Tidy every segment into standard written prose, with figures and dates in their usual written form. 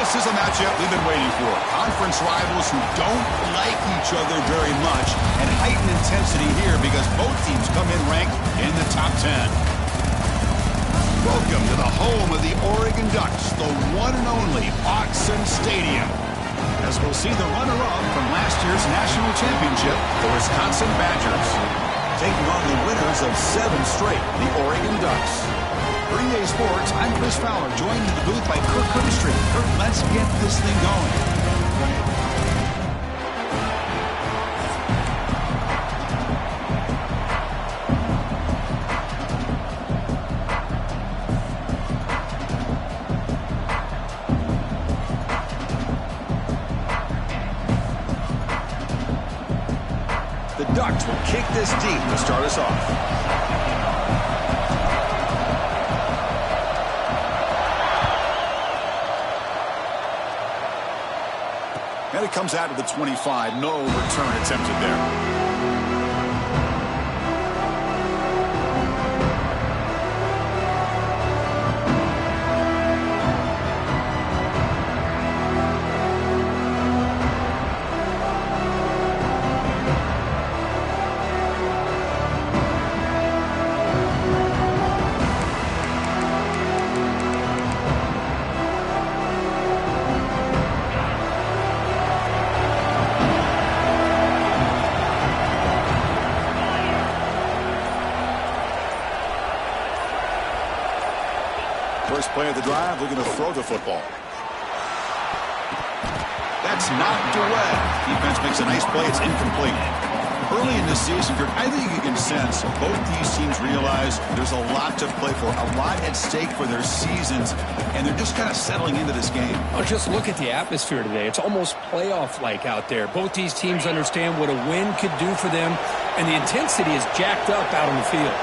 This is a matchup we've been waiting for. Conference rivals who don't like each other very much, and heightened intensity here because both teams come in ranked in the top 10. Welcome to the home of the Oregon Ducks, the one and only Autzen Stadium. As we'll see the runner-up from last year's national championship, the Wisconsin Badgers, taking on the winners of 7 straight, the Oregon Ducks. For EA Sports, I'm Chris Fowler, joined in the booth by Kirk Herbstreit. Kirk, let's get this thing going. The Ducks will kick this deep to start us off. And it comes out of the 25. No return attempted there. First play of the drive, looking to throw the football. That's knocked away. Defense makes a nice play. It's incomplete. Early in the season, I think you can sense both these teams realize there's a lot to play for, a lot at stake for their seasons, and they're just kind of settling into this game. Oh, just look at the atmosphere today. It's almost playoff-like out there. Both these teams understand what a win could do for them, and the intensity is jacked up out on the field.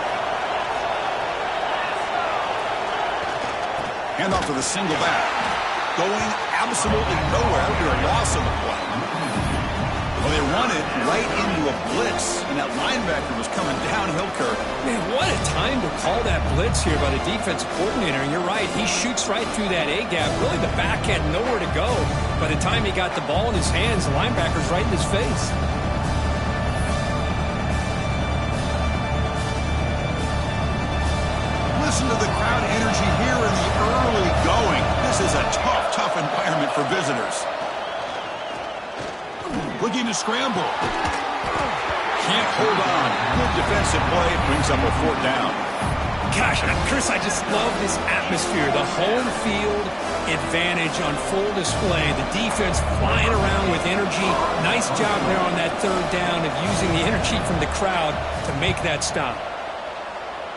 Handoff to the single back. Going absolutely nowhere. It'll be a loss on the play. Well, they run it right into a blitz, and that linebacker was coming downhill, Kirk. Man, what a time to call that blitz here by the defensive coordinator. And you're right, he shoots right through that A-gap. Really, the back had nowhere to go. By the time he got the ball in his hands, the linebacker's right in his face. Listen to the crowd energy here in the early going. This is a tough environment for visitors. Looking to scramble. Can't hold on. Good defensive play. Brings up a 4th down. Gosh, Chris, I just love this atmosphere. The home field advantage on full display. The defense flying around with energy. Nice job there on that 3rd down of using the energy from the crowd to make that stop.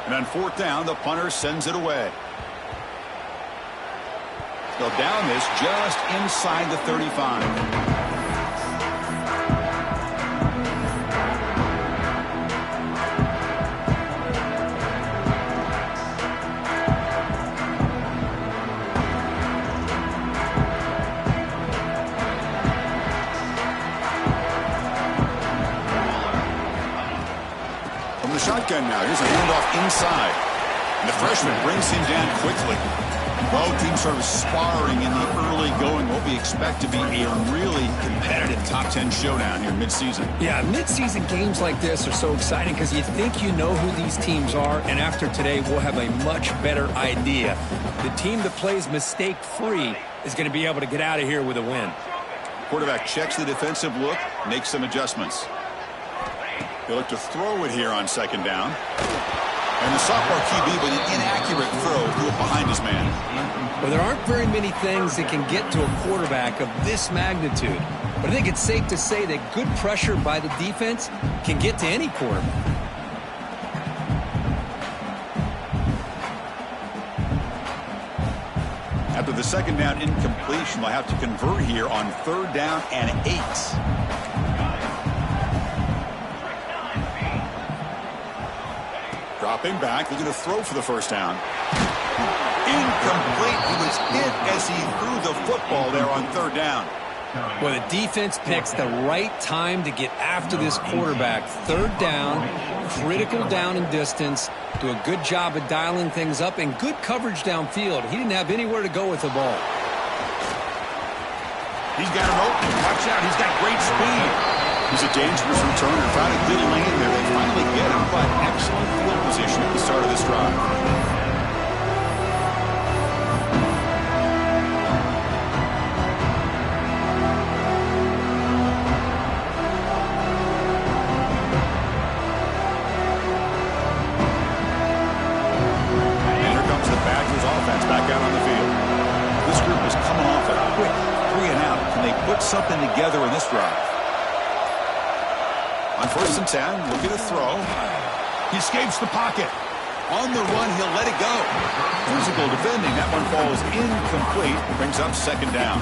And on 4th down, the punter sends it away. They'll down this just inside the 35. Shotgun now. Here's a handoff inside. And the freshman brings him down quickly. Both teams sort of sparring in the early going. What we expect to be a really competitive top 10 showdown here midseason. Yeah, midseason games like this are so exciting because you think you know who these teams are, and after today we'll have a much better idea. The team that plays mistake-free is going to be able to get out of here with a win. Quarterback checks the defensive look, makes some adjustments. They look to throw it here on 2nd down. And the sophomore QB with an inaccurate throw threw it behind his man. Well, there aren't very many things that can get to a quarterback of this magnitude. But I think it's safe to say that good pressure by the defense can get to any quarterback. After the 2nd down incompletion, they'll have to convert here on 3rd down and 8. Dropping back, looking to throw for the 1st down. Incomplete. He was hit as he threw the football there on 3rd down. Well, the defense picks the right time to get after this quarterback. 3rd down, critical down and distance. Do a good job of dialing things up and good coverage downfield. He didn't have anywhere to go with the ball. He's got an opening. Watch out. He's got great speed. He's a dangerous returner. Found a good lane there. They finally get him, but excellent field position at the start of this drive. Something together in this drive. On 1st and 10, look at a throw. He escapes the pocket. On the run, he'll let it go. Physical defending. That one falls incomplete. Brings up 2nd down.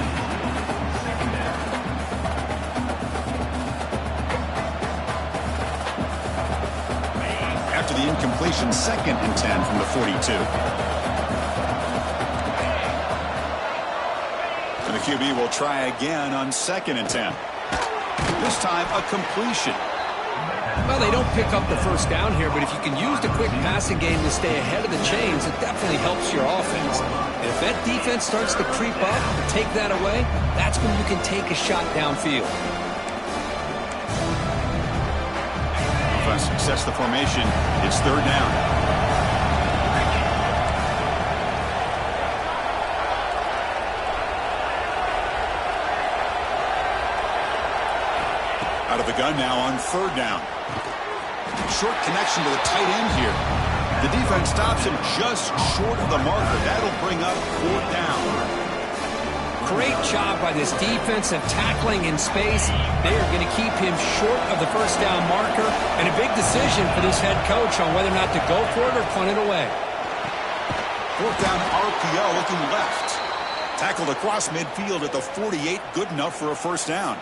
After the incompletion, 2nd and 10 from the 42. The QB will try again on 2nd and 10. This time, a completion. Well, they don't pick up the 1st down here, but if you can use the quick passing game to stay ahead of the chains, it definitely helps your offense. And if that defense starts to creep up and take that away, that's when you can take a shot downfield. Offense success the formation. It's 3rd down. Out of the gun now on 3rd down. Short connection to the tight end here. The defense stops him just short of the marker. That'll bring up 4th down. Great job by this defense of tackling in space. They are going to keep him short of the 1st down marker. And a big decision for this head coach on whether or not to go for it or punt it away. 4th down RPO looking left. Tackled across midfield at the 48. Good enough for a 1st down.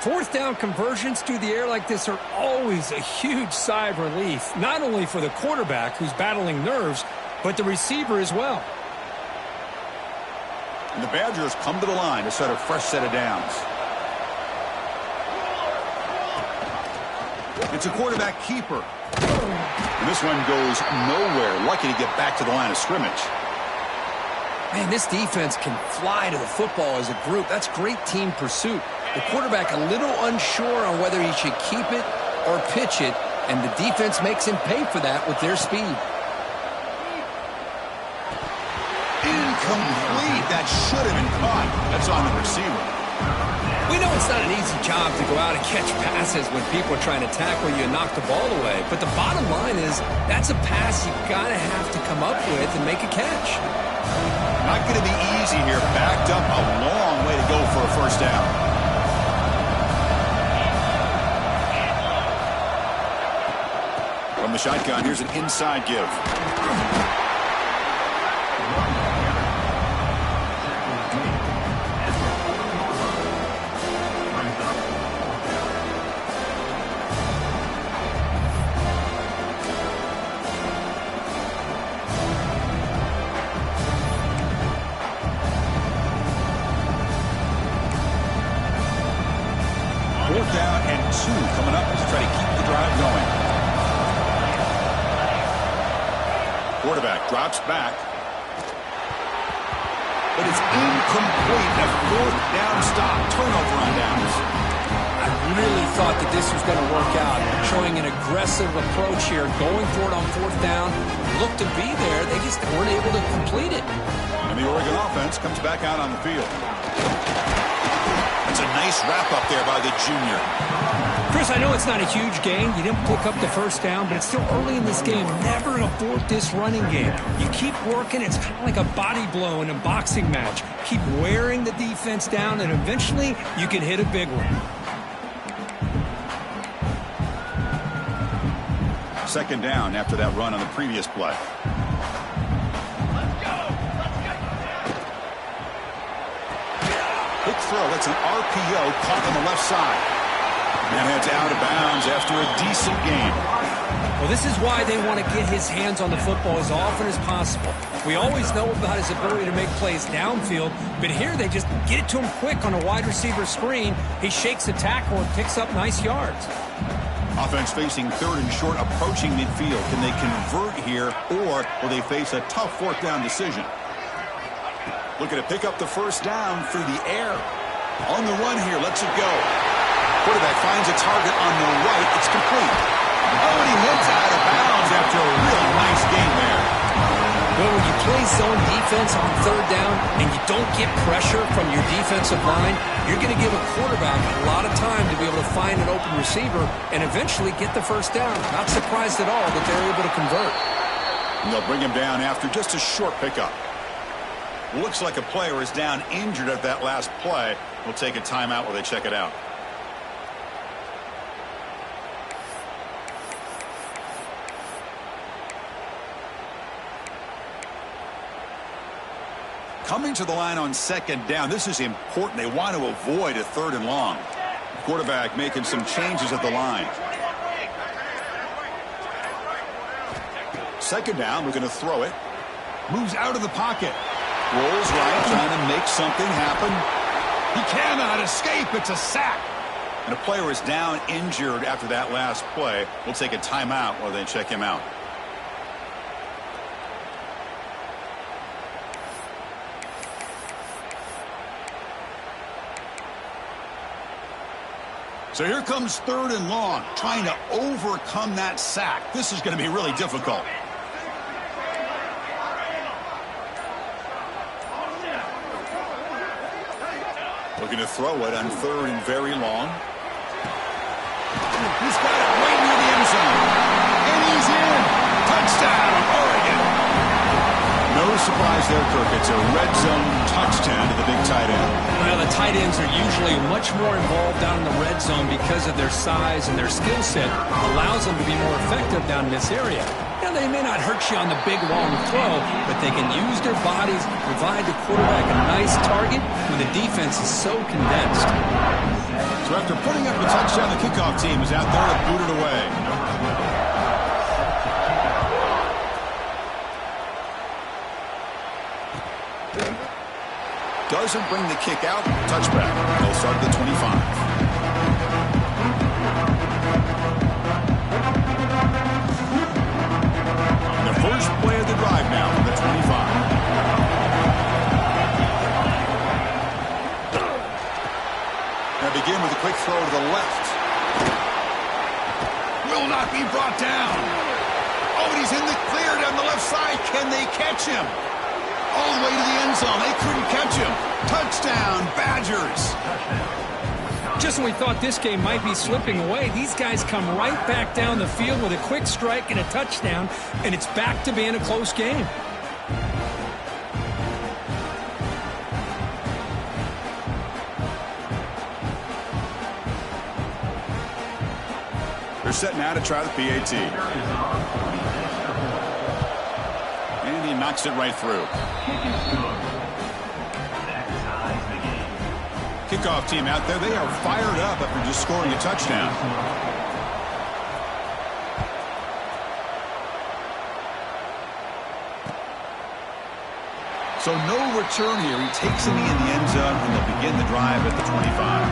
4th down conversions through the air like this are always a huge sigh of relief, not only for the quarterback who's battling nerves, but the receiver as well. And the Badgers come to the line to set a fresh set of downs. It's a quarterback keeper. And this one goes nowhere. Lucky to get back to the line of scrimmage. Man, this defense can fly to the football as a group. That's great team pursuit. The quarterback a little unsure on whether he should keep it or pitch it, and the defense makes him pay for that with their speed. Incomplete. That should have been caught. That's on the receiver. We know it's not an easy job to go out and catch passes when people are trying to tackle you and knock the ball away, but the bottom line is that's a pass you've got to have to come up with and make a catch. Not going to be easy here. Backed up a long way to go for a 1st down. From the shotgun, here's an inside give. Fourth down and 2 coming up to try to keep the drive going. Quarterback drops back. But it's incomplete. A 4th down stop. Turnover on downs. I really thought that this was going to work out. Showing an aggressive approach here. Going for it on 4th down. Looked to be there. They just weren't able to complete it. And the Oregon offense comes back out on the field. That's a nice wrap up there by the junior. Chris, I know it's not a huge gain. You didn't pick up the 1st down, but it's still early in this game. Never abort this running game. You keep working. It's kind of like a body blow in a boxing match. Keep wearing the defense down, and eventually you can hit a big one. 2nd down after that run on the previous play. Quick throw. That's an RPO caught on the left side. And it's out of bounds after a decent gain. Well, this is why they want to get his hands on the football as often as possible. We always know about his ability to make plays downfield, but here they just get it to him quick on a wide receiver screen. He shakes the tackle and picks up nice yards. Offense facing 3rd and short, approaching midfield. Can they convert here, or will they face a tough 4th down decision? Looking to pick up the first down through the air. On the run here, lets it go. Quarterback finds a target on the right. It's complete. Oh, and he hits out of bounds after a really nice game there. Well, when you play zone defense on third down and you don't get pressure from your defensive line, you're going to give a quarterback a lot of time to be able to find an open receiver and eventually get the first down. Not surprised at all that they're able to convert. And they'll bring him down after just a short pickup. Looks like a player is down injured at that last play. We'll take a timeout while they check it out. Coming to the line on second down, this is important. They want to avoid a third and long. Quarterback making some changes at the line. Second down, we're going to throw it. Moves out of the pocket. Rolls right, trying to make something happen. He cannot escape. It's a sack. And a player is down injured after that last play. We'll take a timeout while they check him out. So here comes third and long, trying to overcome that sack. This is going to be really difficult. Looking to throw it on third and very long. He's got it right near the end zone. And he's in. Touchdown, Oregon. No surprise there, Kirk. It's a red zone touchdown to the big tight end. Well, the tight ends are usually much more involved down in the red zone because of their size and their skill set. Allows them to be more effective down in this area. Now, they may not hurt you on the big, long throw, but they can use their bodies, provide the quarterback a nice target when the defense is so condensed. So after putting up a touchdown, the kickoff team is out there to boot it away. Doesn't bring the kick out. Touchback. They'll start at the 25. First play of the drive now from the 25. Now begin with a quick throw to the left. Will not be brought down. Oh, and he's in the clear down the left side. Can they catch him? All the way to the end zone. They couldn't catch him. Touchdown, Badgers. Just when we thought this game might be slipping away, these guys come right back down the field with a quick strike and a touchdown, and it's back to being a close game. They're set now to try the PAT. And he knocks it right through. Kickoff team out there, they are fired up after just scoring a touchdown. So no return here. He takes a knee in the end zone, and they'll begin the drive at the 25.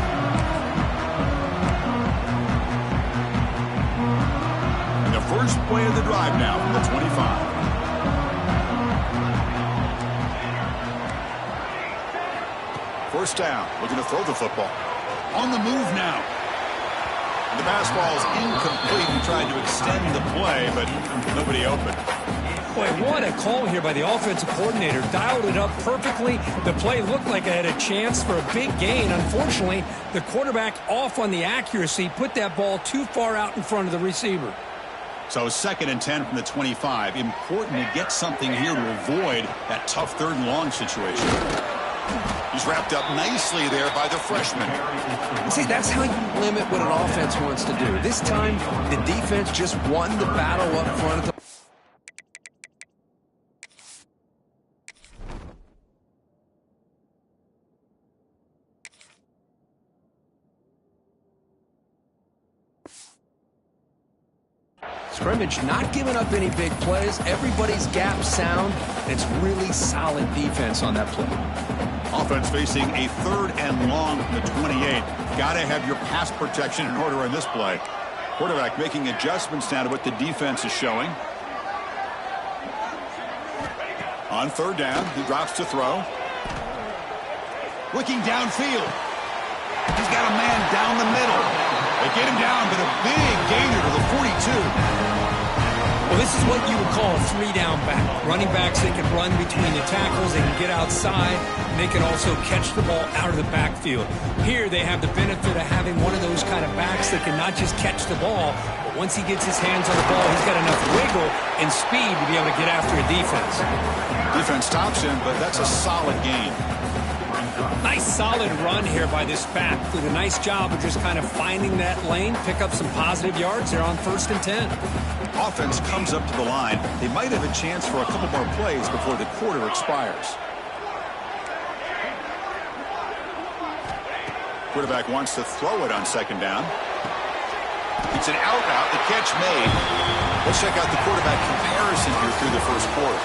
And the first play of the drive now from the 25. First down, looking to throw the football. On the move now. The pass ball is incomplete. He tried to extend the play, but nobody open. Boy, what a call here by the offensive coordinator. Dialed it up perfectly. The play looked like it had a chance for a big gain. Unfortunately, the quarterback off on the accuracy, put that ball too far out in front of the receiver. So 2nd and 10 from the 25. Important to get something here to avoid that tough third and long situation. He's wrapped up nicely there by the freshman. See, that's how you limit what an offense wants to do. This time, the defense just won the battle up front of the scrimmage, not giving up any big plays. Everybody's gap sound. And it's really solid defense on that play. Offense facing a 3rd and long from the 28. Got to have your pass protection in order on this play. Quarterback making adjustments now to what the defense is showing. On 3rd down, he drops to throw. Looking downfield. He's got a man down the middle. They get him down, but a big gainer to the 42. Well, this is what you would call a three-down back. Running backs, they can run between the tackles, they can get outside, and they can also catch the ball out of the backfield. Here, they have the benefit of having one of those kind of backs that can not just catch the ball, but once he gets his hands on the ball, he's got enough wiggle and speed to be able to get after a defense. Defense stops him, but that's a solid gain. Nice solid run here by this back. Did a nice job of just kind of finding that lane, pick up some positive yards there on 1st and 10. Offense comes up to the line. They might have a chance for a couple more plays before the quarter expires. Quarterback wants to throw it on 2nd down. It's an out route. The catch made. Let's check out the quarterback comparison here through the first quarter.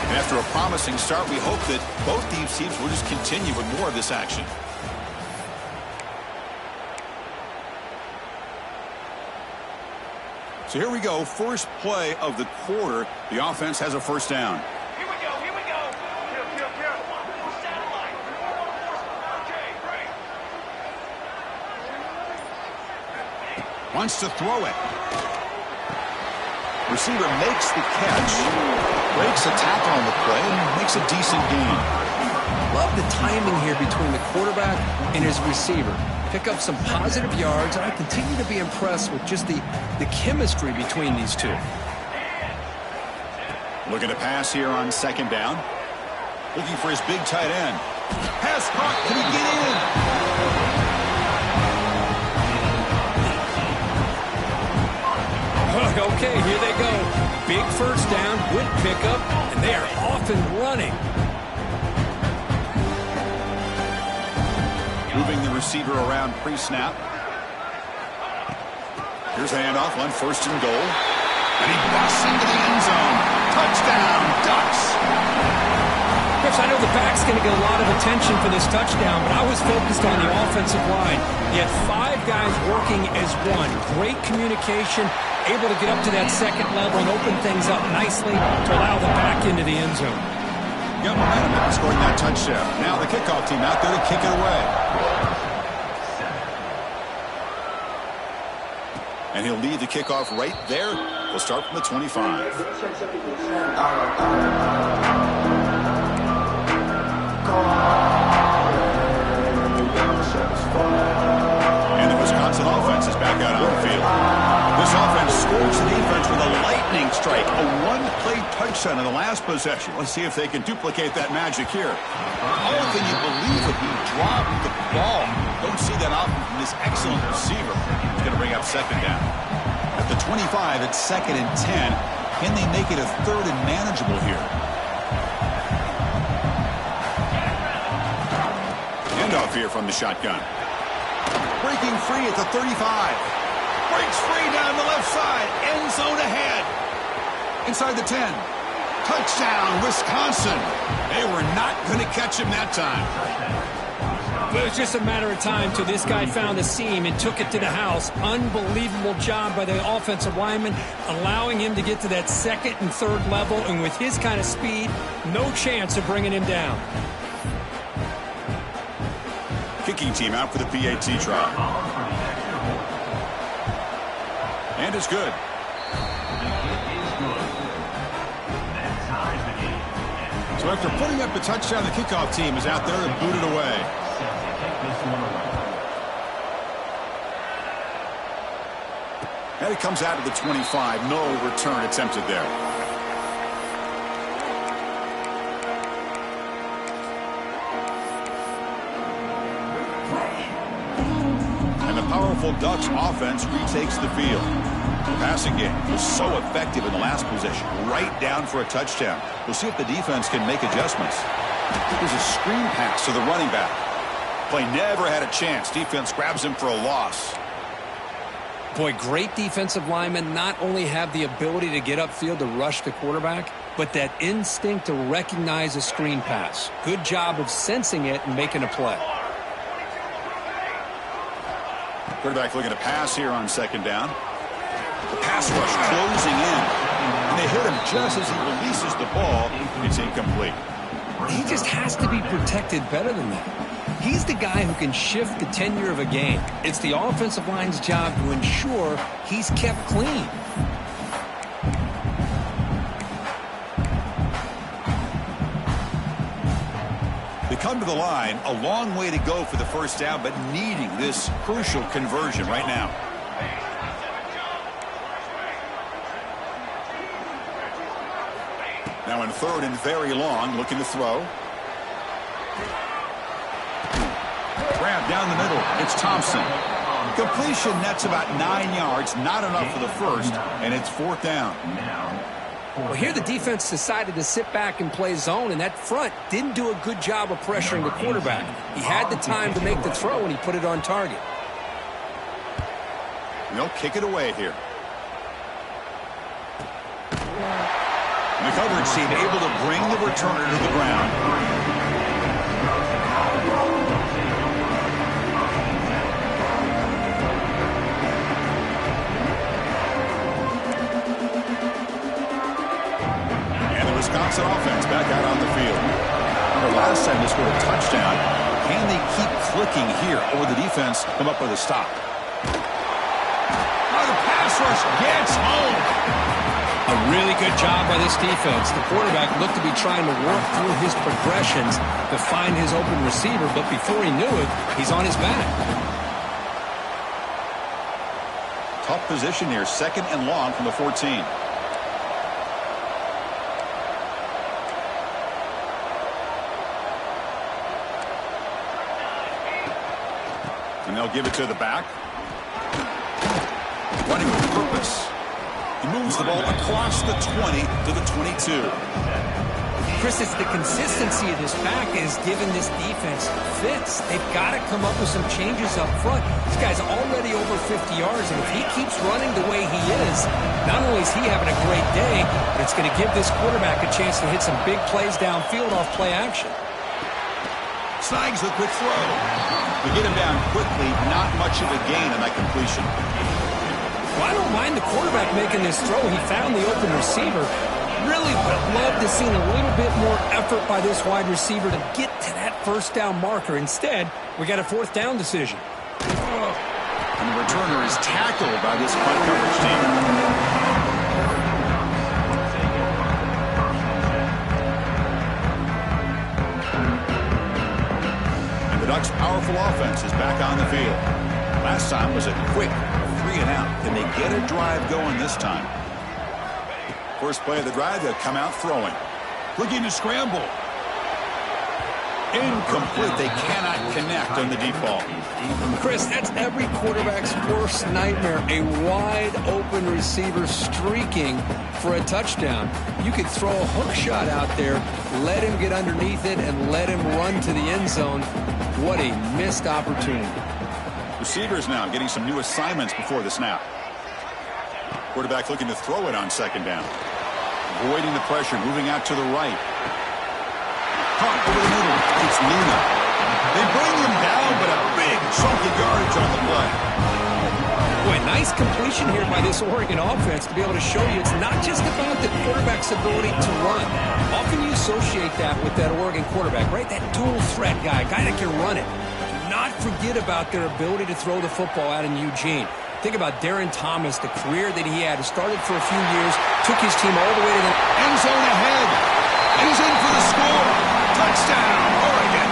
And after a promising start, we hope that both these teams will just continue with more of this action. So here we go, first play of the quarter. The offense has a 1st down. Here we go, here we go. Here. Satellite. Okay, great. Wants to throw it. Receiver makes the catch, breaks a tackle on the play, and makes a decent gain. Love the timing here between the quarterback and his receiver. Pick up some positive yards, and I continue to be impressed with just the chemistry between these two. Looking to pass here on 2nd down. Looking for his big tight end. Pass caught. Can he get in? Okay, here they go. Big 1st down, good pickup, and they are off and running. Moving the receiver around pre-snap. Here's a handoff on 1st and goal. And he busts into the end zone. Touchdown, Ducks. Chris, I know the back's going to get a lot of attention for this touchdown, but I was focused on the offensive line. You had 5 guys working as one. Great communication, able to get up to that 2nd level and open things up nicely to allow the back into the end zone. Got momentum after scoring that touchdown. Now the kickoff team out there to kick it away. And he'll lead the kickoff right there. We'll start from the 25. And the Wisconsin offense is back out on the field. This offense scores the defense with a lightning strike, a one-play touchdown in the last possession. Let's see if they can duplicate that magic here. Oh, can you believe it? He dropped the ball. Don't see that often from this excellent receiver. He's going to bring up 2nd down. At the 25, it's 2nd and 10. Can they make it a 3rd and manageable here? Handoff here from the shotgun. Breaking free at the 35. Breaks free down the left side. End zone ahead. Inside the 10. Touchdown, Wisconsin. They were not going to catch him that time. But it was just a matter of time till this guy found a seam and took it to the house. Unbelievable job by the offensive lineman, allowing him to get to that 2nd and 3rd level. And with his kind of speed, no chance of bringing him down. Kicking team out for the PAT try. And it's good. So after putting up the touchdown, the kickoff team is out there to boot it away. And it comes out of the 25. No return attempted there. And the powerful Ducks offense retakes the field. The passing game was so effective in the last possession, right down for a touchdown. We'll see if the defense can make adjustments. There's a screen pass to the running back. Play never had a chance. Defense grabs him for a loss. Boy, great defensive linemen not only have the ability to get upfield to rush the quarterback, but that instinct to recognize a screen pass. Good job of sensing it and making a play. Quarterback looking to pass here on 2nd down. The pass rush closing in. And they hit him just as he releases the ball. It's incomplete. He just has to be protected better than that. He's the guy who can shift the tenure of a game. It's the offensive line's job to ensure he's kept clean. They come to the line, a long way to go for the first down, but needing this crucial conversion right now. Now in third and very long, looking to throw. Grab down the middle. It's Thompson. Completion, that's about 9 yards. Not enough for the first, and it's fourth down. Well, here the defense decided to sit back and play zone, and that front didn't do a good job of pressuring the quarterback. He had the time to make the throw, and he put it on target. They'll kick it away here. The coverage team able to bring the returner to the ground. And the Wisconsin offense back out on the field. The last time they scored a touchdown. Can they keep clicking here, or will the defense come up with a stop? Oh, the pass rush gets home. A really good job by this defense. The quarterback looked to be trying to work through his progressions to find his open receiver, but before he knew it, he's on his back. Tough position here, second and long from the 14. And they'll give it to the back. Running with purpose. He moves the ball across the 20 to the 22. Chris, it's the consistency of this back is giving this defense fits. They've got to come up with some changes up front. This guy's already over 50 yards, and if he keeps running the way he is, not only is he having a great day, but it's going to give this quarterback a chance to hit some big plays downfield off play action. Snags the quick throw. We get him down quickly, not much of a gain on that completion. Well, I don't mind the quarterback making this throw. He found the open receiver. Really would have loved to seen a little bit more effort by this wide receiver to get to that first down marker. Instead, we got a fourth down decision. And the returner is tackled by this punt coverage team. And the Ducks' powerful offense is back on the field. Last time was a quick 3 and out. Can they get a drive going this time? First play of the drive, they'll come out throwing. Looking to scramble. Incomplete. They cannot connect on the deep ball. Chris, that's every quarterback's worst nightmare. A wide open receiver streaking for a touchdown. You could throw a hook shot out there, let him get underneath it, and let him run to the end zone. What a missed opportunity. Receivers now getting some new assignments before the snap. Quarterback looking to throw it on second down. Avoiding the pressure, moving out to the right. Caught over the middle. It's Luna. They bring him down, but a big chunk of yardage on the play. Boy, nice completion here by this Oregon offense to be able to show you it's not just about the quarterback's ability to run. Often you associate that with that Oregon quarterback, right? That dual threat guy that can run it. Do not forget about their ability to throw the football out in Eugene. Think about Darren Thomas, the career that he had. He started for a few years, took his team all the way to the end zone ahead. And he's in for the score. Touchdown, Oregon.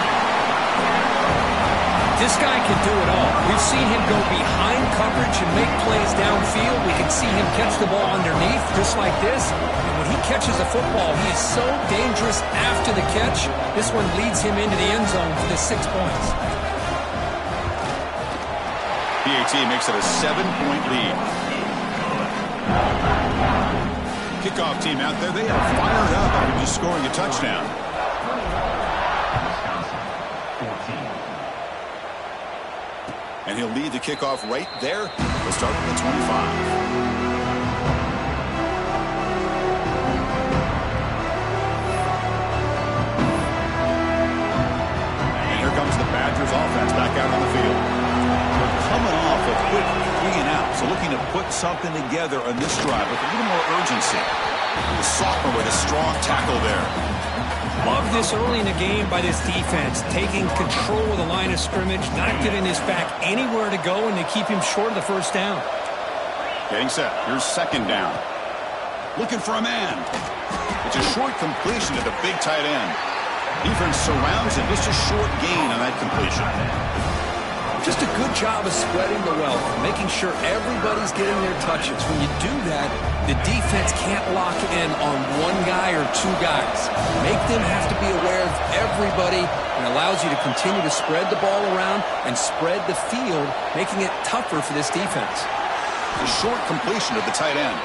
This guy can do it all. We've seen him go behind coverage and make plays downfield. We can see him catch the ball underneath, just like this. And when he catches a football, he is so dangerous after the catch. This one leads him into the end zone for the 6 points. PAT makes it a 7-point lead. Kickoff team out there, they are fired up after just scoring a touchdown. And he'll lead the kickoff right there. We'll start from the 25. Badgers offense back out on the field. We're coming off a quick 3 and out, so looking to put something together on this drive with a little more urgency. The sophomore with a strong tackle there. Love this early in the game by this defense, taking control of the line of scrimmage, not giving this back anywhere to go, and they keep him short of the first down. Getting set. Here's second down. Looking for a man. It's a short completion to the big tight end. Defense surrounds him. Just a short gain on that completion. Just a good job of spreading the wealth, making sure everybody's getting their touches. When you do that, the defense can't lock in on one guy or two guys. Make them have to be aware of everybody, and allows you to continue to spread the ball around and spread the field, making it tougher for this defense. The short completion of the tight end.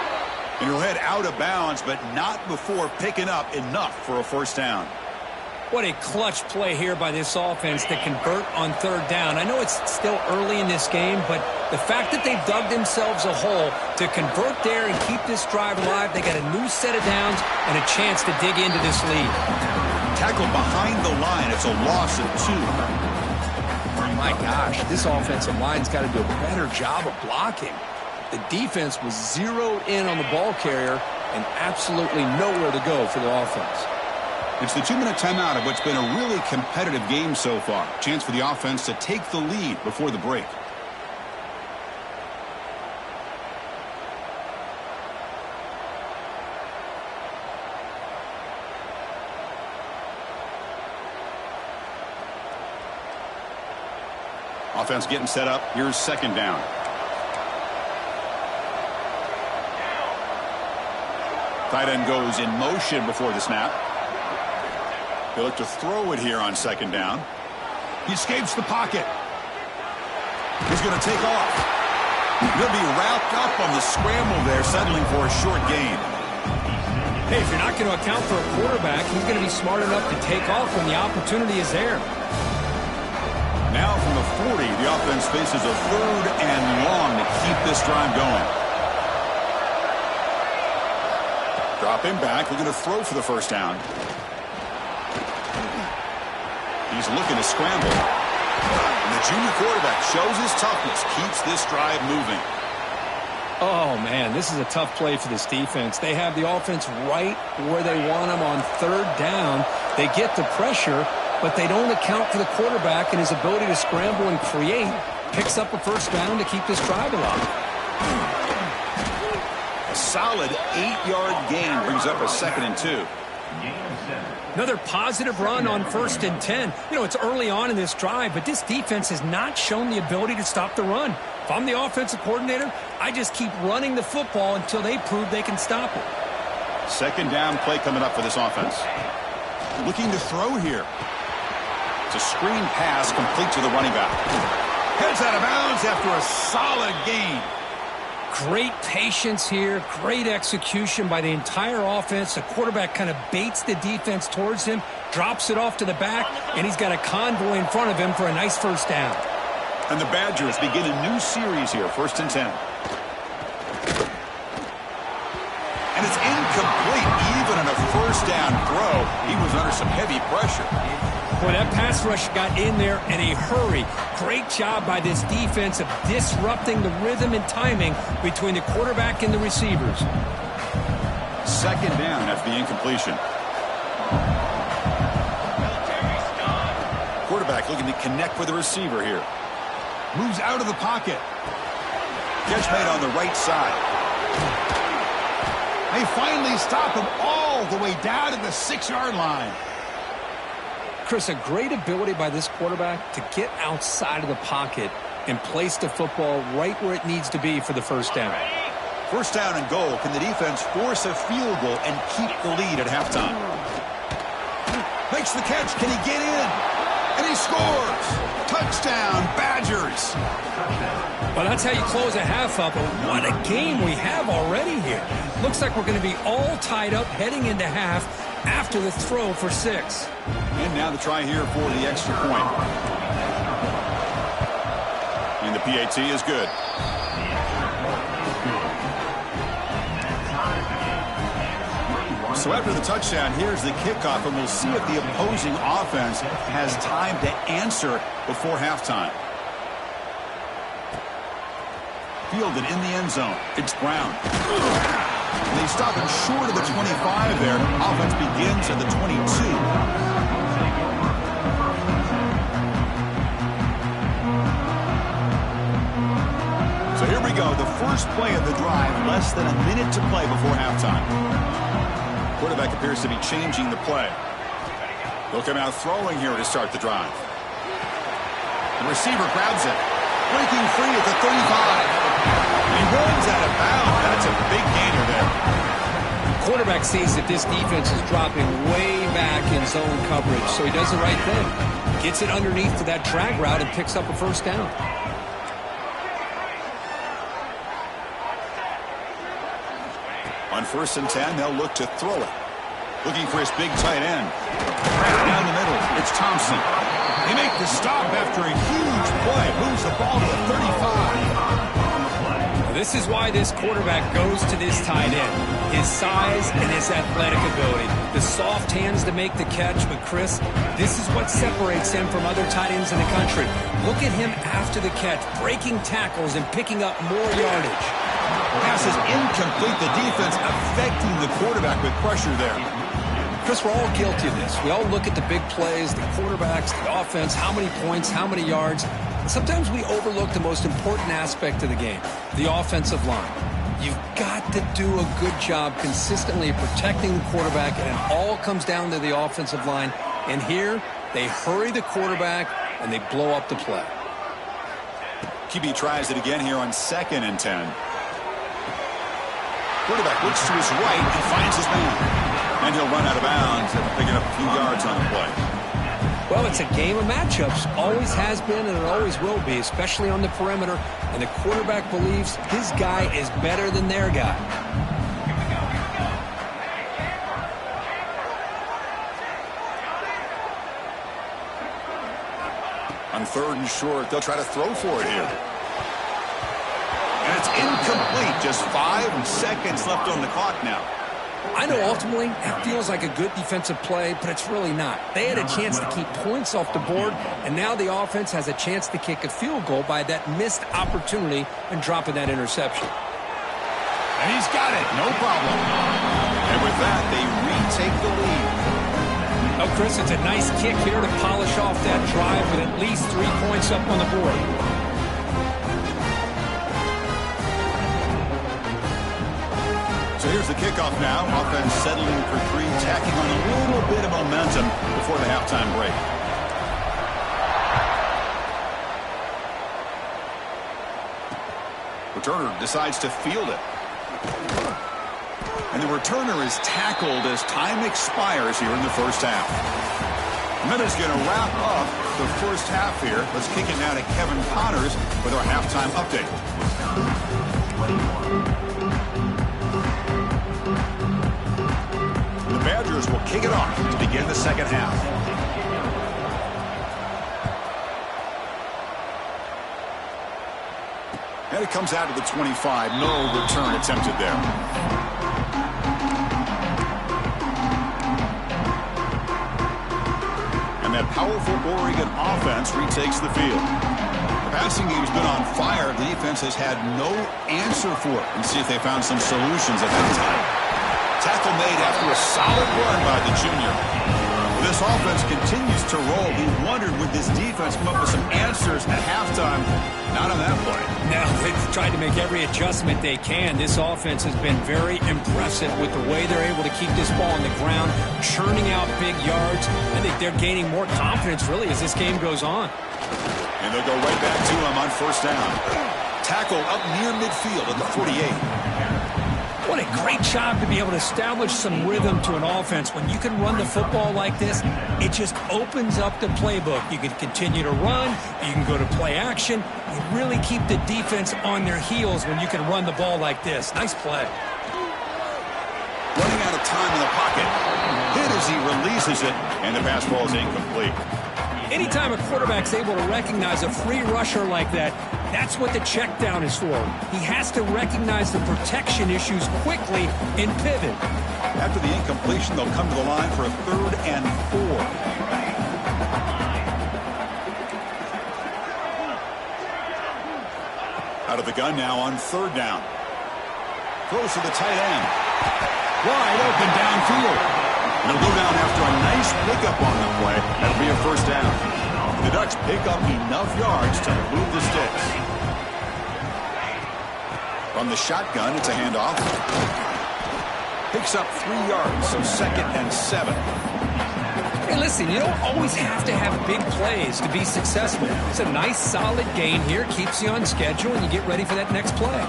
And he'll head out of bounds, but not before picking up enough for a first down. What a clutch play here by this offense to convert on third down. I know it's still early in this game, but the fact that they've dug themselves a hole to convert there and keep this drive alive, they got a new set of downs and a chance to dig into this lead. Tackled behind the line. It's a loss of 2. My gosh, this offensive line's got to do a better job of blocking. The defense was zeroed in on the ball carrier and absolutely nowhere to go for the offense. It's the 2-minute timeout of what's been a really competitive game so far. Chance for the offense to take the lead before the break. Offense getting set up. Here's second down. Tight end goes in motion before the snap. He'll look to throw it here on second down. He escapes the pocket. He's going to take off. He'll be wrapped up on the scramble there, settling for a short gain. Hey, if you're not going to account for a quarterback, he's going to be smart enough to take off when the opportunity is there. Now from the 40, the offense faces a third and long to keep this drive going. Drop him back. We're going to throw for the first down. He's looking to scramble. And the junior quarterback shows his toughness, keeps this drive moving. Oh, man, this is a tough play for this defense. They have the offense right where they want them on third down. They get the pressure, but they don't account for the quarterback and his ability to scramble and create. Picks up a first down to keep this drive alive. A solid 8-yard gain brings up a 2nd and 2. Another positive run on 1st and 10. You know, it's early on in this drive, but this defense has not shown the ability to stop the run. If I'm the offensive coordinator, I just keep running the football until they prove they can stop it. Second down play coming up for this offense. Looking to throw here. It's a screen pass complete to the running back. Heads out of bounds after a solid gain. Great patience here, great execution by the entire offense. The quarterback kind of baits the defense towards him, drops it off to the back, and he's got a convoy in front of him for a nice first down. And the Badgers begin a new series here, 1st and 10. And it's incomplete. Even on a first down throw, he was under some heavy pressure. Boy, that pass rush got in there in a hurry. Great job by this defense of disrupting the rhythm and timing between the quarterback and the receivers. Second down after the incompletion. Quarterback looking to connect with the receiver here. Moves out of the pocket. Catch made on the right side. They finally stop him all the way down to the 6-yard line. Chris, a great ability by this quarterback to get outside of the pocket and place the football right where it needs to be for the first down. First down and goal. Can the defense force a field goal and keep the lead at halftime? Makes the catch. Can he get in? And he scores. Touchdown, Badgers. Well, that's how you close a half up. What a game we have already here. Looks like we're going to be all tied up heading into half after the throw for 6. And now the try here for the extra point. And the PAT is good. So after the touchdown, here's the kickoff, and we'll see if the opposing offense has time to answer before halftime. Fielded in the end zone. It's Brown. And they stop it short of the 25 there. Offense begins at the 22. So here we go, the first play of the drive, less than a minute to play before halftime. Quarterback appears to be changing the play. They'll come out throwing here to start the drive. The receiver grabs it, breaking free at the 35. He runs out of bounds. That's a big gainer there. The quarterback sees that this defense is dropping way back in zone coverage, so he does the right thing. Gets it underneath to that drag route and picks up a first down. On 1st and 10, they'll look to throw it. Looking for his big tight end. Right down the middle, it's Thompson. They make the stop after a huge play. Moves the ball to the 35. This is why this quarterback goes to this tight end. His size and his athletic ability. The soft hands to make the catch. But, Chris, this is what separates him from other tight ends in the country. Look at him after the catch, breaking tackles and picking up more yardage. Pass is incomplete. The defense affecting the quarterback with pressure there. Chris, we're all guilty of this. We all look at the big plays, the quarterbacks, the offense, how many points, how many yards. Sometimes we overlook the most important aspect of the game, the offensive line. You've got to do a good job consistently protecting the quarterback, and it all comes down to the offensive line. And here, they hurry the quarterback, and they blow up the play. QB tries it again here on 2nd and 10. Quarterback looks to his right and finds his man. And he'll run out of bounds after picking up a few yards on the play. Well, it's a game of matchups. Always has been and it always will be, especially on the perimeter. And the quarterback believes his guy is better than their guy. On 3rd and short, they'll try to throw for it here. And it's incomplete. Just 5 seconds left on the clock now. I know ultimately that feels like a good defensive play, but it's really not. They had a chance to keep points off the board, and now the offense has a chance to kick a field goal by that missed opportunity and dropping that interception. And he's got it. No problem. And with that, they retake the lead. Oh, Chris, it's a nice kick here to polish off that drive with at least 3 points up on the board. So here's the kickoff now. Offense settling for 3, tacking on a little bit of momentum before the halftime break. Returner decides to field it. And the returner is tackled as time expires here in the first half. And that is going to wrap up the first half here. Let's kick it now to Kevin Connors with our halftime update. The Badgers will kick it off to begin the second half. And it comes out to the 25. No return attempted there. And that powerful Oregon offense retakes the field. The passing game's been on fire. The defense has had no answer for it. And see if they found some solutions at that time. Tackle made after a solid run by the junior. This offense continues to roll. We wondered, would this defense come up with some answers at halftime? Not on that play. Now, they've tried to make every adjustment they can. This offense has been very impressive with the way they're able to keep this ball on the ground, churning out big yards. I think they're gaining more confidence, really, as this game goes on. And they'll go right back to him on first down. Tackle up near midfield at the 48. What a great job to be able to establish some rhythm to an offense. When you can run the football like this, it just opens up the playbook. You can continue to run. You can go to play action. You really keep the defense on their heels when you can run the ball like this. Nice play. Running out of time in the pocket. Hit as he releases it, and the pass ball is incomplete. Anytime a quarterback's able to recognize a free rusher like that, that's what the check down is for. He has to recognize the protection issues quickly and pivot. After the incompletion, they'll come to the line for a 3rd and 4. Out of the gun now on 3rd down. Throws to the tight end. Wide open downfield. They'll go down after a nice pickup on the play. That'll be a first down. The Ducks pick up enough yards to move the sticks. From the shotgun, it's a handoff. Picks up 3 yards, so 2nd and 7. Hey, listen, you don't always have to have big plays to be successful. It's a nice, solid gain here. Keeps you on schedule, and you get ready for that next play.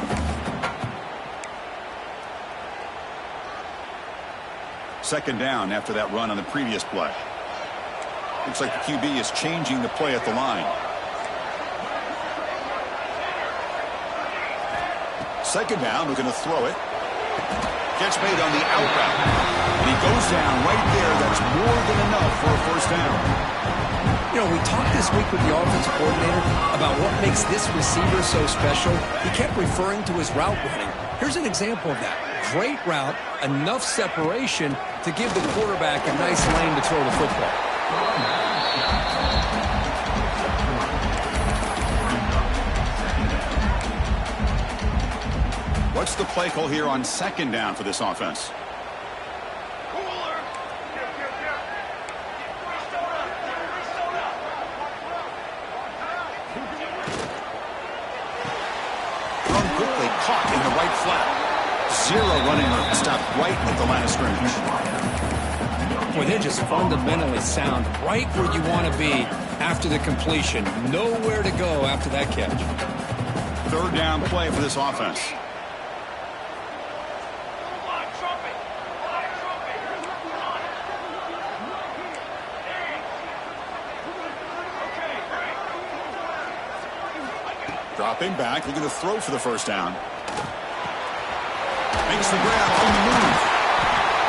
Second down after that run on the previous play. Looks like the QB is changing the play at the line. Second down, we're going to throw it. Catch made on the out route. And he goes down right there. That's more than enough for a first down. You know, we talked this week with the offensive coordinator about what makes this receiver so special. He kept referring to his route running. Here's an example of that. Great route, enough separation to give the quarterback a nice lane to throw the football. What's the play call here on second down for this offense? Thrown quickly, caught in the right flat. Zero running room, stopped right at the line of scrimmage. Boy, they're just fundamentally sound, right where you want to be after the completion. Nowhere to go after that catch. Third down play for this offense. Dropping back, looking to throw for the first down. Makes the grab on the move.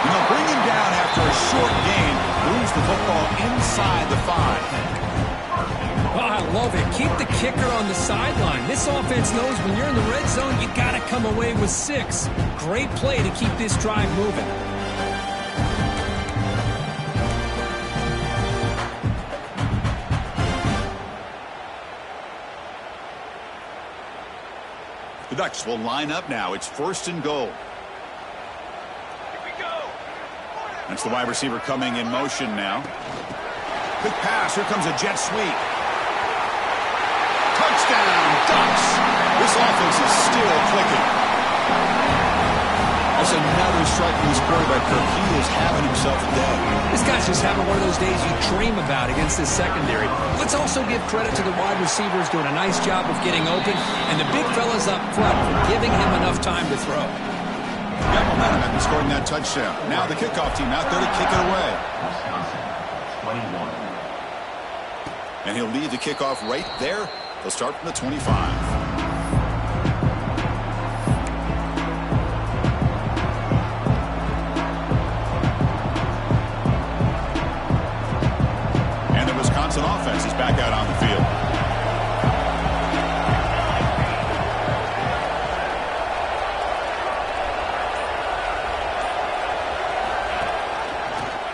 And they'll bring him down after a short gain. Moves the football inside the 5. Oh, I love it. Keep the kicker on the sideline. This offense knows when you're in the red zone, you got to come away with 6. Great play to keep this drive moving. The Ducks will line up now. It's 1st and goal. That's the wide receiver coming in motion now. Quick pass. Here comes a jet sweep. Touchdown, Ducks. This offense is still clicking. That's another strike from this quarterback, Kirk. He is having himself a day. This guy's just having one of those days you dream about against this secondary. Let's also give credit to the wide receivers doing a nice job of getting open, and the big fellas up front for giving him enough time to throw. Got momentum after scoring that touchdown. Now the kickoff team out there to kick it away. And he'll lead the kickoff right there. They'll start from the 25. And the Wisconsin offense is back out on the field.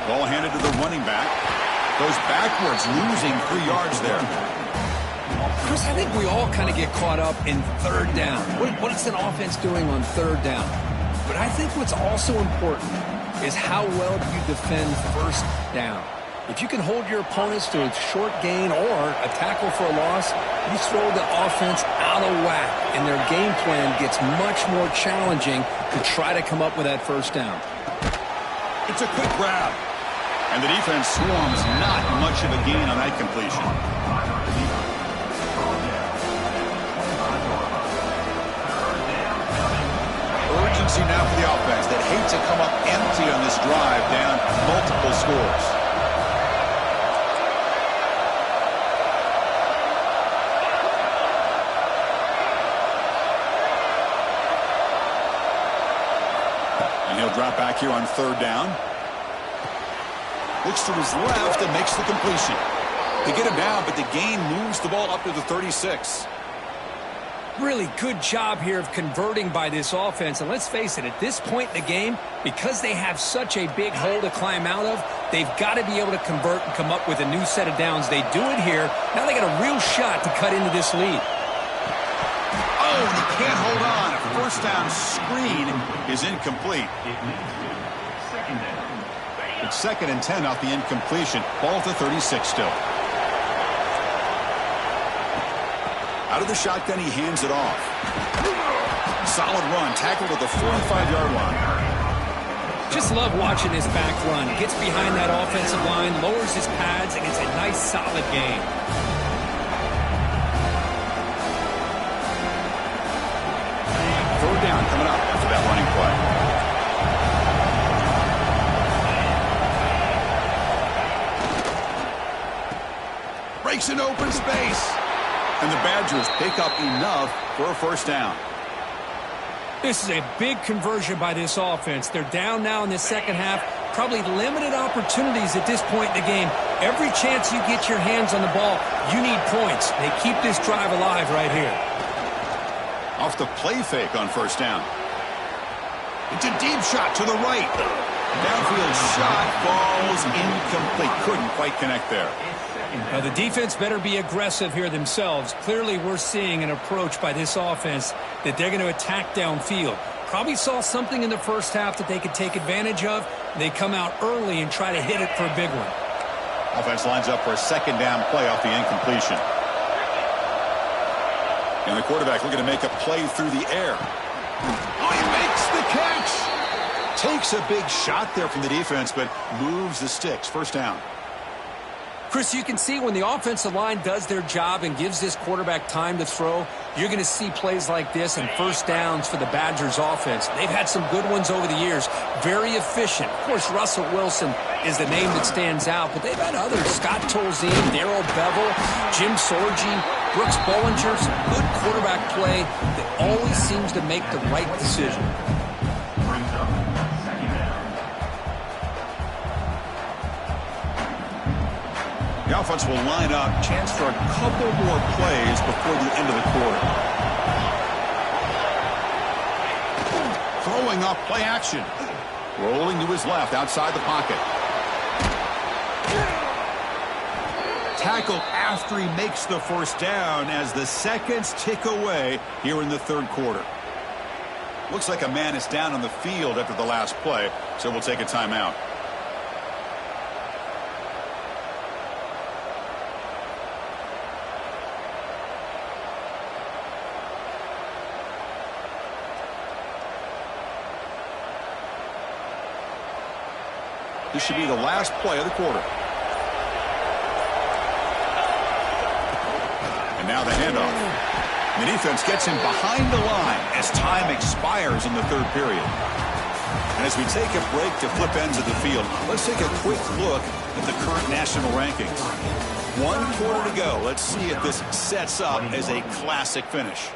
Ball handed to the running back. Goes backwards, losing 3 yards there. Chris, I think we all kind of get caught up in third down. What is an offense doing on third down? But I think what's also important is how well do you defend first down. If you can hold your opponents to a short gain or a tackle for a loss, you throw the offense out of whack, and their game plan gets much more challenging to try to come up with that first down. It's a quick grab. And the defense swarms not much of a gain on that completion. Urgency now for the offense that hate to come up empty on this drive down multiple scores. And he'll drop back here on third down. Looks to his left and makes the completion. They get him down, but the gain moves the ball up to the 36. Really good job here of converting by this offense. And let's face it, at this point in the game, because they have such a big hole to climb out of, they've got to be able to convert and come up with a new set of downs. They do it here. Now they got a real shot to cut into this lead. Oh, can't hold on. A first down screen is incomplete. It's 2nd and 10 off the incompletion. Ball to 36 still. Out of the shotgun, he hands it off. Solid run, tackled at the 45-yard line. Just love watching this back run. Gets behind that offensive line, lowers his pads, and gets a nice, solid gain. Third down coming up after that running play. Breaks an open space. And the Badgers pick up enough for a first down. This is a big conversion by this offense. They're down now in the second half. Probably limited opportunities at this point in the game. Every chance you get your hands on the ball, you need points. They keep this drive alive right here. Off the play fake on first down. It's a deep shot to the right. Downfield shot falls incomplete. Couldn't quite connect there. Now the defense better be aggressive here themselves. Clearly we're seeing an approach by this offense that they're going to attack downfield. Probably saw something in the first half that they could take advantage of. They come out early and try to hit it for a big one. Offense lines up for a second down play off the incompletion. And the quarterback looking to make a play through the air. Oh, he makes the catch. Takes a big shot there from the defense, but moves the sticks. First down. Chris, you can see when the offensive line does their job and gives this quarterback time to throw, you're going to see plays like this and first downs for the Badgers offense. They've had some good ones over the years. Very efficient. Of course, Russell Wilson is the name that stands out, but they've had others. Scott Tolzien, Darrell Bevel, Jim Sorgi, Brooks Bollinger. Good quarterback play that always seems to make the right decision. The offense will line up. Chance for a couple more plays before the end of the quarter. Throwing off play action. Rolling to his left outside the pocket. Tackled after he makes the first down as the seconds tick away here in the third quarter. Looks like a man is down on the field after the last play, so we'll take a timeout. This should be the last play of the quarter. And now the handoff. The defense gets him behind the line as time expires in the third period. And as we take a break to flip ends of the field, let's take a quick look at the current national rankings. 1 quarter to go. Let's see if this sets up as a classic finish.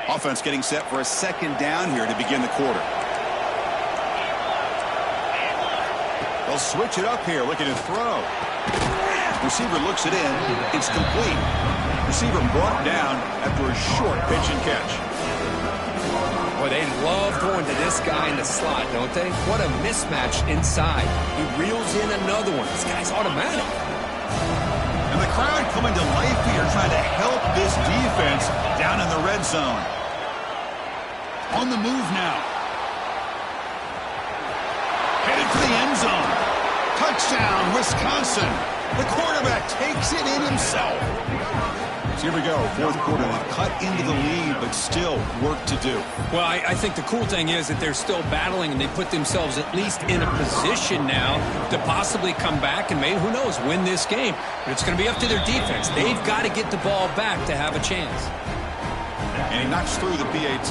Offense getting set for a second down here to begin the quarter. They'll switch it up here, looking to throw. Receiver looks it in. It's complete. Receiver brought down after a short pitch and catch. Boy, they love going to this guy in the slot, don't they? What a mismatch inside. He reels in another one. This guy's automatic. And the crowd coming to life here, trying to help this defense down in the red zone. On the move now. Headed for the end zone. Touchdown, Wisconsin. The quarterback takes it in himself. So here we go, fourth quarter. They've cut into the lead, but still work to do. Well, I think the cool thing is that they're still battling, and they put themselves at least in a position now to possibly come back and maybe, who knows, win this game. But it's going to be up to their defense. They've got to get the ball back to have a chance. And he knocks through the PAT.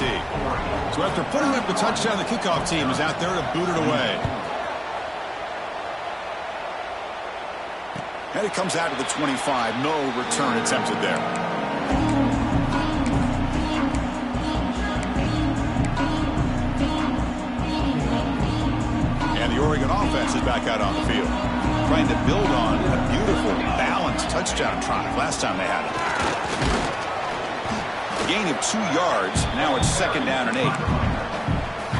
So after putting up the touchdown, the kickoff team is out there to boot it away. And it comes out to the 25. No return attempted there. And the Oregon offense is back out on the field, trying to build on a beautiful, balanced touchdown drive last time they had it. A gain of 2 yards. Now it's second down and 8.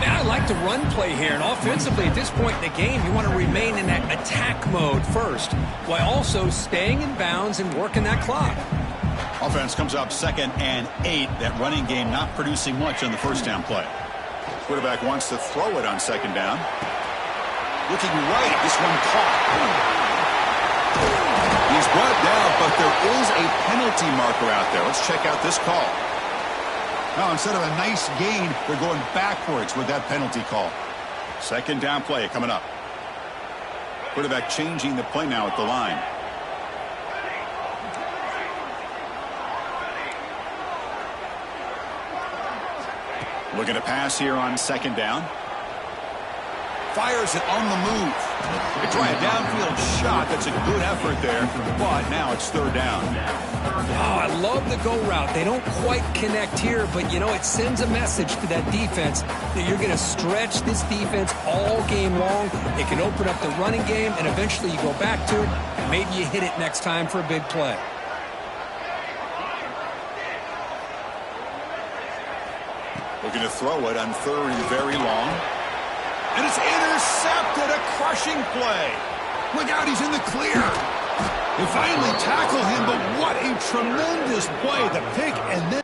Yeah, I like the run play here, and offensively at this point in the game, you want to remain in that attack mode first, while also staying in bounds and working that clock. Offense comes up 2nd and 8. That running game not producing much on the first down play. Quarterback wants to throw it on 2nd down. Looking right, this one caught. He's brought down, but there is a penalty marker out there. Let's check out this call. Now, instead of a nice gain, they're going backwards with that penalty call. 2nd down play coming up. Quarterback changing the play now at the line. Looking to pass here on 2nd down. Fires it on the move. They try a downfield shot. That's a good effort there, but now it's 3rd down. Oh, I love the go route. They don't quite connect here, but, you know, it sends a message to that defense that you're going to stretch this defense all game long. It can open up the running game, and eventually you go back to it, and maybe you hit it next time for a big play. Looking to throw it on 3rd and very long. And it's intercepted, a crushing play. Look out, he's in the clear. They finally tackle him, but what a tremendous play. The pick and then...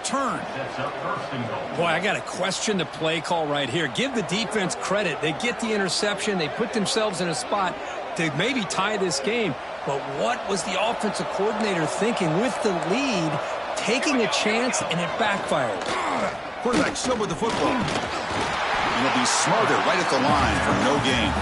turn. Boy, I got to question the play call right here. Give the defense credit. They get the interception. They put themselves in a spot to maybe tie this game. But what was the offensive coordinator thinking with the lead, taking a chance, and it backfired? Quarterback still with the football. And he'll be smarter right at the line for no gain.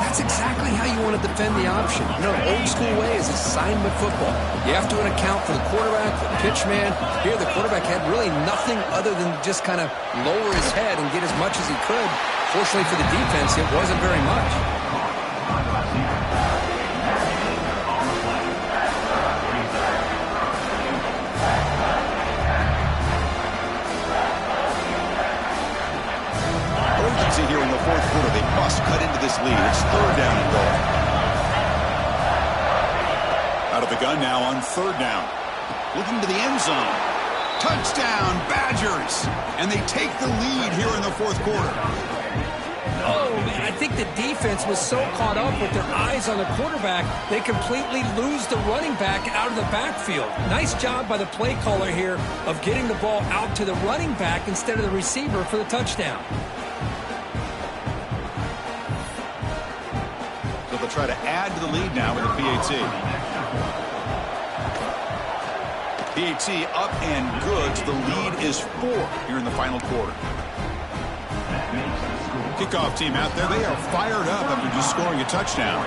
That's exactly how you want to defend the option. You know, the old school way is assignment football. You have to account for the quarterback, the pitch man. Here, the quarterback had really nothing other than just kind of lower his head and get as much as he could. Fortunately for the defense, it wasn't very much. Here in the 4th quarter, they must cut into this lead. It's 3rd down and goal. Out of the gun now on 3rd down. Looking to the end zone. Touchdown, Badgers! And they take the lead here in the 4th quarter. Oh, man, I think the defense was so caught up with their eyes on the quarterback, they completely lose the running back out of the backfield. Nice job by the play caller here of getting the ball out to the running back instead of the receiver for the touchdown. They'll try to add to the lead now with the PAT. PAT up and good. So the lead is 4 here in the final quarter. Kickoff team out there. They are fired up after just scoring a touchdown.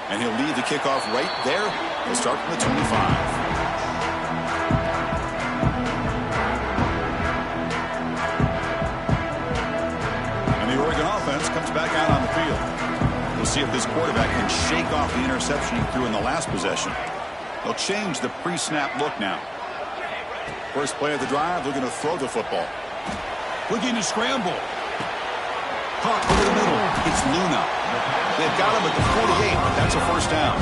And he'll lead the kickoff right there. He'll start from the 25. Comes back out on the field. We'll see if this quarterback can shake off the interception he threw in the last possession. They'll change the pre-snap look now. First play of the drive, looking to throw the football. Looking to scramble. Caught over the middle. It's Luna. They've got him at the 48, but that's a 1st down.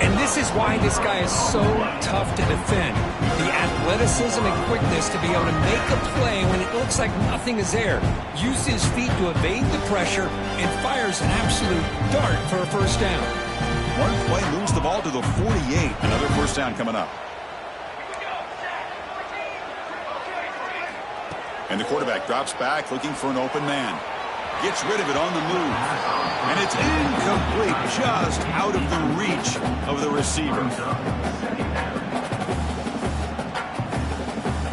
And this is why this guy is so tough to defend. The athleticism and quickness to be able to make a play when it looks like nothing is there. Use his feet to evade the pressure and fires an absolute dart for a 1st down. One play moves the ball to the 48. Another 1st down coming up. And the quarterback drops back looking for an open man. Gets rid of it on the move. And it's incomplete, just out of the reach of the receiver.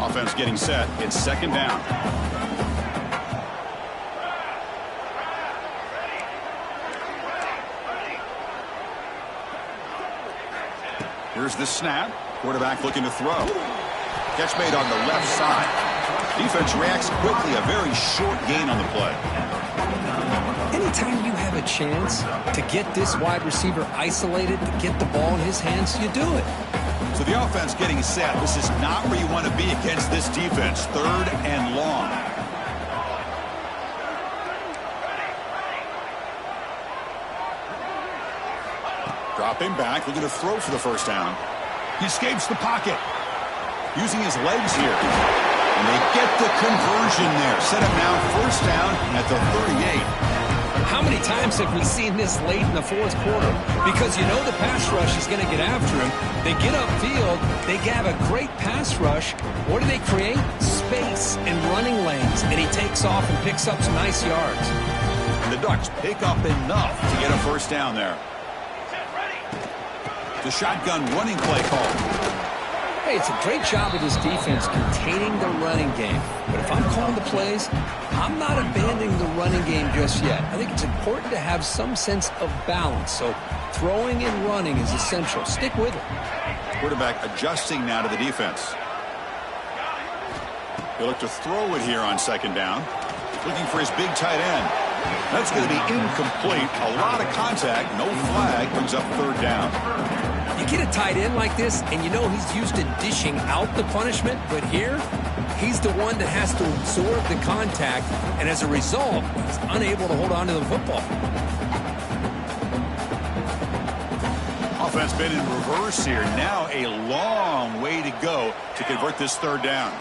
Offense getting set. It's 2nd down. Here's the snap. Quarterback looking to throw. Catch made on the left side. Defense reacts quickly. A very short gain on the play. Anytime you have a chance to get this wide receiver isolated, to get the ball in his hands, you do it. So the offense getting set. This is not where you want to be against this defense. 3rd and long. Dropping back, looking to throw for the first down. He escapes the pocket. Using his legs here. And they get the conversion there. Set up now, first down at the 38. How many times have we seen this late in the 4th quarter? Because you know the pass rush is going to get after him. They get upfield. They have a great pass rush. What do they create? Space and running lanes. And he takes off and picks up some nice yards. The Ducks pick up enough to get a first down there. The shotgun running play call. Hey, it's a great job of this defense containing the running game. But if I'm calling the plays, I'm not abandoning the running game just yet. I think it's important to have some sense of balance. So throwing and running is essential. Stick with it. Quarterback adjusting now to the defense. He'll look to throw it here on 2nd down. Looking for his big tight end. That's going to be incomplete. A lot of contact. No flag. Brings up 3rd down. You get a tight end like this, and you know he's used to dishing out the punishment, but here, he's the one that has to absorb the contact, and as a result, he's unable to hold on to the football. Offense been in reverse here. Now a long way to go to convert this 3rd down.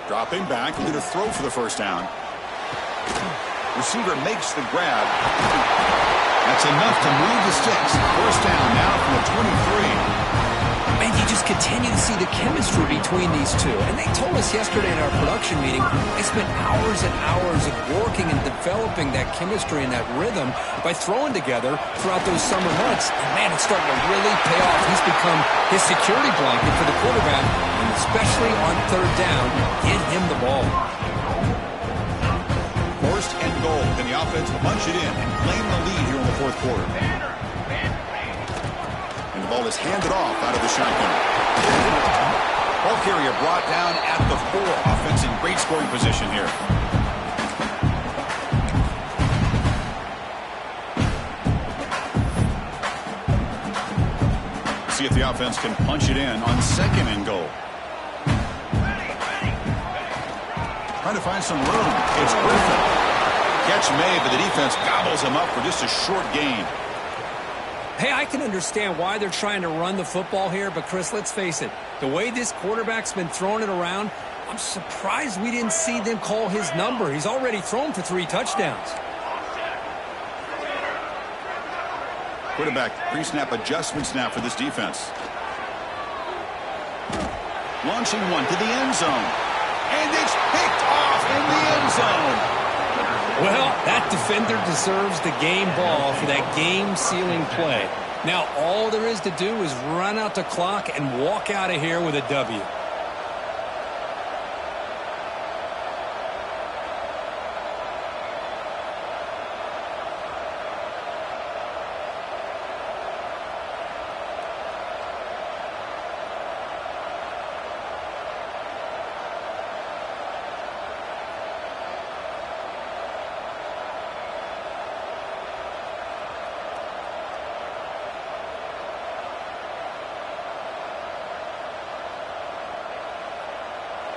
Dropping back, looking to throw for the first down. Receiver makes the grab. That's enough to move the sticks. First down now from the 23. And you just continue to see the chemistry between these two. And they told us yesterday in our production meeting, they spent hours and hours of working and developing that chemistry and that rhythm by throwing together throughout those summer months. And man, it's starting to really pay off. He's become his security blanket for the quarterback, and especially on 3rd down, get him the ball. 1st and goal. Can the offense punch it in and claim the lead here in the 4th quarter? And the ball is handed off out of the shotgun. Ball carrier brought down at the 4. Offense in great scoring position here. See if the offense can punch it in on 2nd and goal. Trying to find some room. It's Griffin. Catch made, but the defense gobbles him up for just a short gain. Hey, I can understand why they're trying to run the football here, but Chris, let's face it. The way this quarterback's been throwing it around, I'm surprised we didn't see them call his number. He's already thrown for 3 touchdowns. Quarterback pre-snap adjustments now for this defense. Launching one to the end zone. And it's picked off in the end zone. Well, that defender deserves the game ball for that game-sealing play. Now, all there is to do is run out the clock and walk out of here with a W.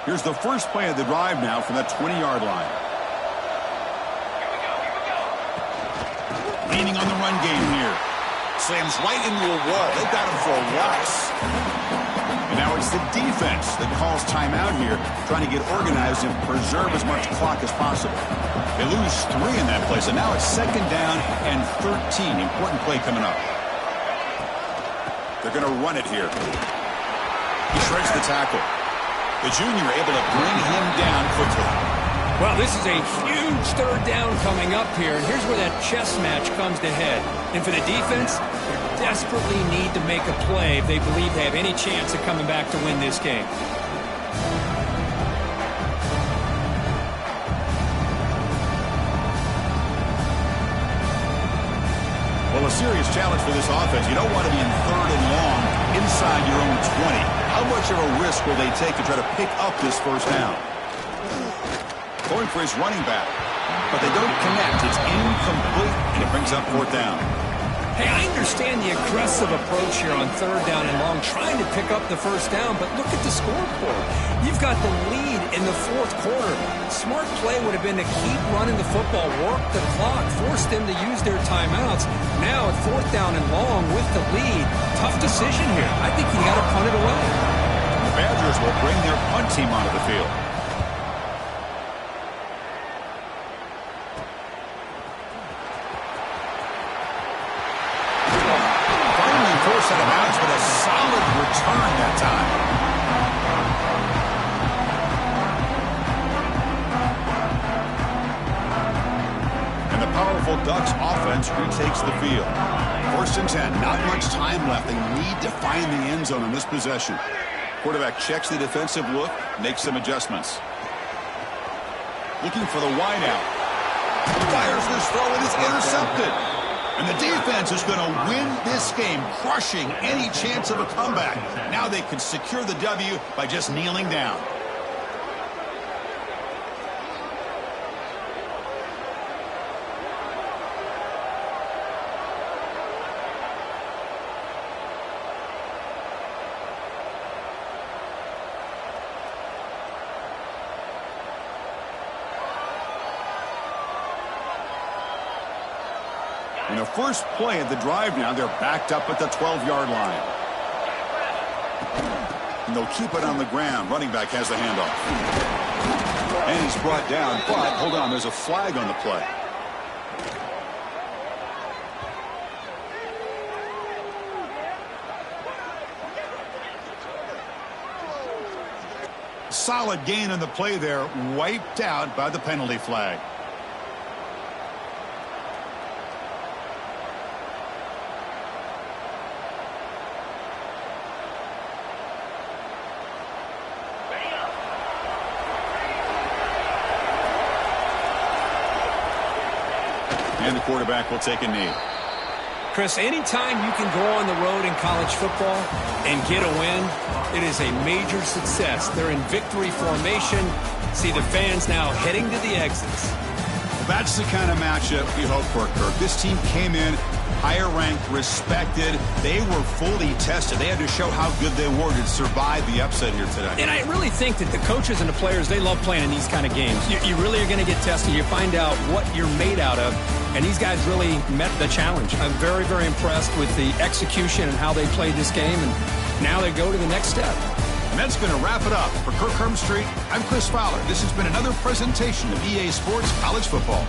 Here's the first play of the drive now from the 20-yard line. Leaning on the run game here. Slams right into a wall. They got him for a loss. And now it's the defense that calls timeout here, trying to get organized and preserve as much clock as possible. They lose 3 in that play, so now it's 2nd down and 13. Important play coming up. They're going to run it here. He shreds the tackle. The junior able to bring him down quickly. Well, this is a huge 3rd down coming up here, and here's where that chess match comes to head. And for the defense, they desperately need to make a play if they believe they have any chance of coming back to win this game. Well, Well, a serious challenge for this offense. You don't want to be in 3rd and long inside your own 20. How much of a risk will they take to try to pick up this first down? Going for his running back, but they don't connect. It's incomplete, and it brings up 4th down. Hey, I understand the aggressive approach here on 3rd down and long, trying to pick up the first down, but look at the scoreboard. You've got the lead in the 4th quarter. Smart play would have been to keep running the football, work the clock, force them to use their timeouts. Now at 4th down and long with the lead, tough decision here. I think you got to punt it away. The Badgers will bring their punt team onto the field. Set of bounds with a solid return that time. And the powerful Ducks offense retakes the field. 1st and 10. Not much time left. They need to find the end zone on this possession. Quarterback checks the defensive look, makes some adjustments. Looking for the wide out. Fires this throw and it's intercepted. And the defense is going to win this game, crushing any chance of a comeback. Now they can secure the W by just kneeling down. In the first play of the drive now, they're backed up at the 12-yard line. And they'll keep it on the ground. Running back has the handoff. And he's brought down, but hold on, there's a flag on the play. Solid gain on the play there, wiped out by the penalty flag. And the quarterback will take a knee. Chris, anytime you can go on the road in college football and get a win, it is a major success. They're in victory formation. See the fans now heading to the exits. Well, that's the kind of matchup we hope for, Kirk. This team came in higher ranked, respected. They were fully tested. They had to show how good they were to survive the upset here today. And I really think that the coaches and the players, they love playing in these kind of games. You really are going to get tested. You find out what you're made out of. And these guys really met the challenge. I'm very, very impressed with the execution and how they played this game. And now they go to the next step. And that's going to wrap it up. For Kirk Herbstreit, I'm Chris Fowler. This has been another presentation of EA Sports College Football.